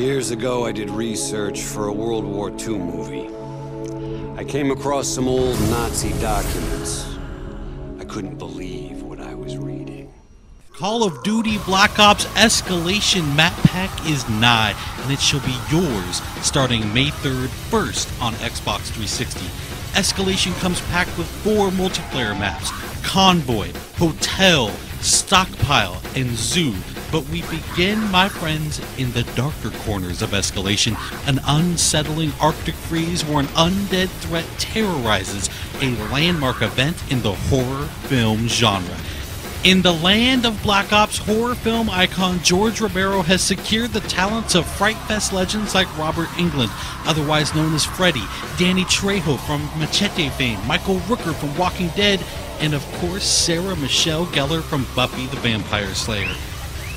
Years ago, I did research for a World War II movie. I came across some old Nazi documents. I couldn't believe what I was reading. Call of Duty Black Ops Escalation map pack is nigh, and it shall be yours starting May 3rd, first on Xbox 360. Escalation comes packed with 4 multiplayer maps: Convoy, Hotel, Stockpile, and Zoo. But we begin, my friends, in the darker corners of Escalation, an unsettling Arctic freeze where an undead threat terrorizes a landmark event in the horror film genre. In the land of Black Ops, horror film icon George Romero has secured the talents of Fright Fest legends like Robert Englund, otherwise known as Freddy, Danny Trejo from Machete fame, Michael Rooker from Walking Dead, and of course Sarah Michelle Gellar from Buffy the Vampire Slayer.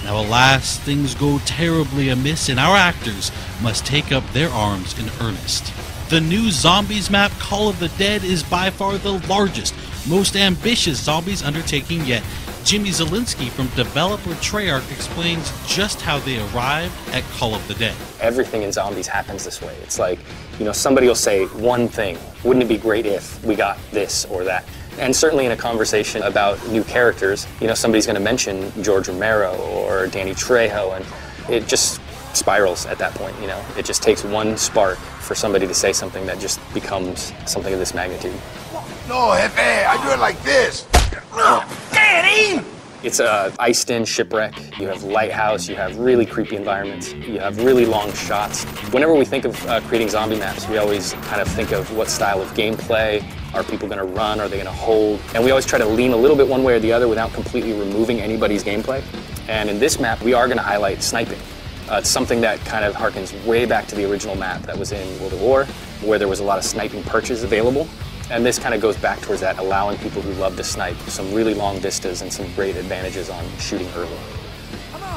Now alas, things go terribly amiss and our actors must take up their arms in earnest. The new Zombies map, Call of the Dead, is by far the largest, most ambitious zombies undertaking yet. Jimmy Zielinski from developer Treyarch explains just how they arrived at Call of the Dead. Everything in zombies happens this way. It's like, somebody will say one thing. Wouldn't it be great if we got this or that? And certainly in a conversation about new characters, somebody's going to mention George Romero or Danny Trejo, and it just spirals at that point. It just takes one spark for somebody to say something that just becomes something of this magnitude. No, Jefe, I do it like this. Daddy! It's a iced-in shipwreck. You have lighthouse, you have really creepy environments, you have really long shots. Whenever we think of creating zombie maps, we always kind of think of what style of gameplay. Are people going to run? Are they going to hold? And we always try to lean a little bit one way or the other without completely removing anybody's gameplay. And in this map, we are going to highlight sniping. It's something that kind of harkens way back to the original map that was in World at War, where there was a lot of sniping perches available. And this kind of goes back towards that, allowing people who love to snipe some really long vistas and some great advantages on shooting early.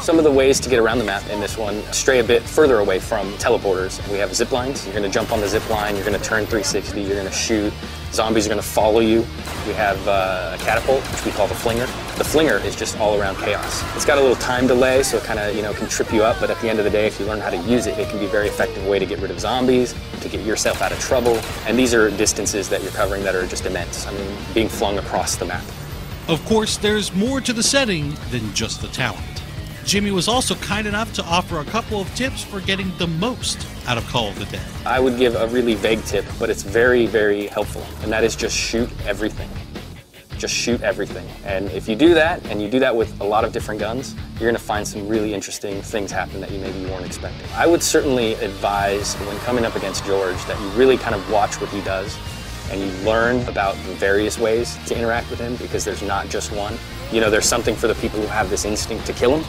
Some of the ways to get around the map in this one stray a bit further away from teleporters. We have zip lines. You're going to jump on the zip line, you're going to turn 360, you're going to shoot. Zombies are going to follow you. We have a catapult, which we call the flinger. The flinger is just all around chaos. It's got a little time delay, so it kind of can trip you up, but at the end of the day, if you learn how to use it, it can be a very effective way to get rid of zombies, to get yourself out of trouble. And these are distances that you're covering that are just immense. I mean, being flung across the map. Of course, there's more to the setting than just the talent. Jimmy was also kind enough to offer a couple of tips for getting the most out of Call of the Dead. I would give a really vague tip, but it's very, very helpful, and that is just shoot everything. Just shoot everything. And if you do that, and you do that with a lot of different guns, you're going to find some really interesting things happen that you maybe weren't expecting. I would certainly advise, when coming up against George, that you really kind of watch what he does, and you learn about the various ways to interact with him, because there's not just one. There's something for the people who have this instinct to kill him.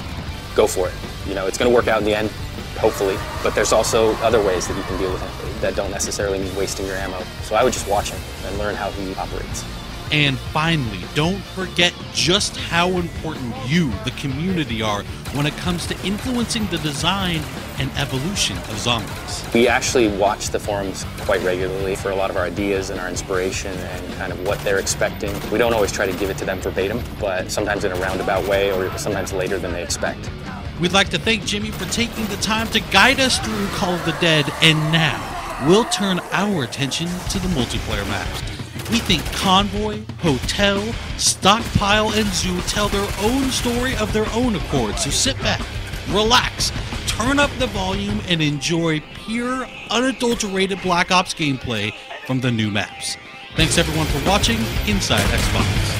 Go for it. It's going to work out in the end, hopefully, but there's also other ways that you can deal with him that don't necessarily mean wasting your ammo. So I would just watch him and learn how he operates. And finally, don't forget just how important you, the community, are when it comes to influencing the design and evolution of zombies. We actually watch the forums quite regularly for a lot of our ideas and our inspiration and kind of what they're expecting. We don't always try to give it to them verbatim, but sometimes in a roundabout way or sometimes later than they expect. We'd like to thank Jimmy for taking the time to guide us through Call of the Dead, and now we'll turn our attention to the multiplayer maps. We think Convoy, Hotel, Stockpile, and Zoo tell their own story of their own accord, so sit back, relax, turn up the volume, and enjoy pure, unadulterated Black Ops gameplay from the new maps. Thanks everyone for watching Inside Xbox.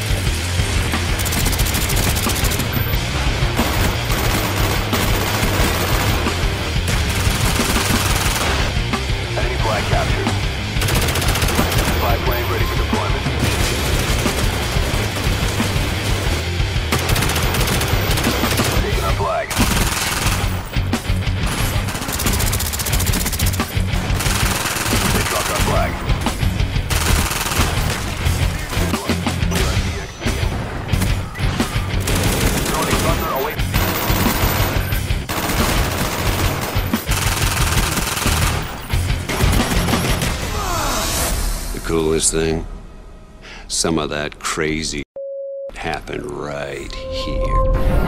Coolest thing? Some of that crazy happened right here.